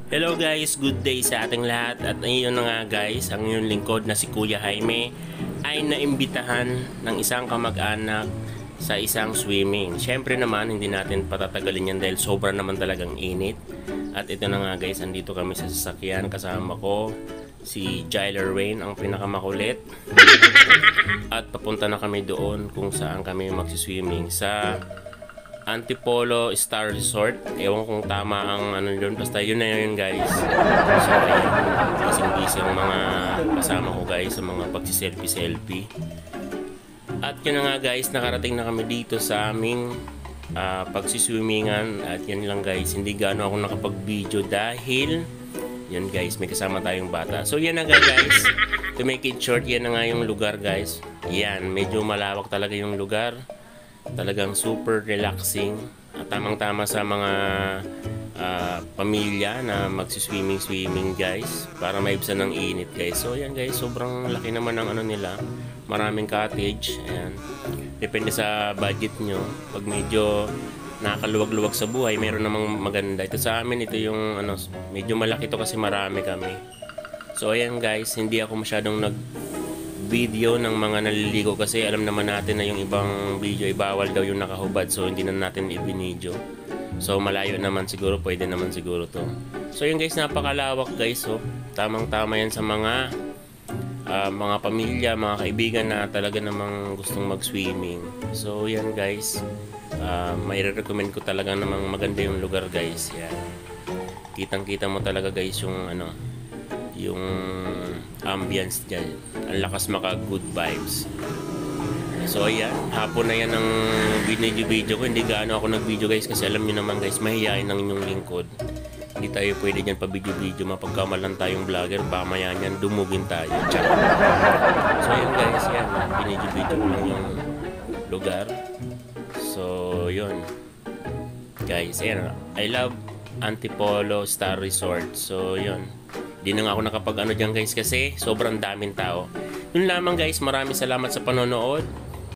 Hello guys, good day sa ating lahat. At ayun na nga guys, ang inyong lingkod na si Kuya Jaime ay naimbitahan ng isang kamag-anak sa isang swimming. Syempre naman, hindi natin patatagalin yan dahil sobra naman talagang init. At ito na nga guys, andito kami sa sasakyan. Kasama ko si Jyler Wayne, ang pinakamakulit. At papunta na kami doon kung saan kami magsiswimming sa Antipolo Star Resort. Ewan kung tama ang ano yun. Basta yun na yun guys. So ayun, busy ang mga kasama ko guys sa mga pagsiselfie-selfie. At yun na nga guys, nakarating na kami dito sa aming pagsiswimmingan. At yan lang guys, hindi gaano ako nakapag-video dahil yan guys, may kasama tayong bata. So yan na nga guys, to make it short, yan na nga yung lugar guys. Yan, medyo malawak talaga yung lugar. Talagang super relaxing at tamang-tama sa mga pamilya na magsiswimming guys para maibsan ng init guys. So yan guys, sobrang laki naman ng ano nila, maraming cottage. Ayan, depende sa budget nyo. Pag medyo nakaluwag-luwag sa buhay, meron namang maganda. Ito sa amin, ito yung ano, medyo malaki to kasi marami kami. So ayan guys, hindi ako masyadong video ng mga naliligo kasi alam naman natin na yung ibang video ay bawal daw yung nakahubad, so hindi na natin i-video. So malayo naman siguro, pwede naman siguro to. So yun guys, napakalawak guys. So tamang tama yan sa mga pamilya, mga kaibigan na talaga namang gustong mag-swimming. So yan guys, may recommend ko talaga namang maganda yung lugar guys. Yan, kitang kita mo talaga guys yung ano, yung ambience dyan. Ang lakas maka good vibes. So ayan, hapon na yan ang video ko. Hindi gaano ako nag-video guys kasi alam nyo naman guys, mahihayin ng inyong lingkod. Hindi tayo pwede dyan pa video. Mapagkamalan tayong vlogger, pamaya nyan, dumugin tayo. So ayan guys, yan, video ko lang yung lugar. So yun guys, ayan, I love Antipolo Star Resort. So yun, di na nga ako nakapag ano dyan guys kasi sobrang daming tao. Yun lamang guys, maraming salamat sa panonood.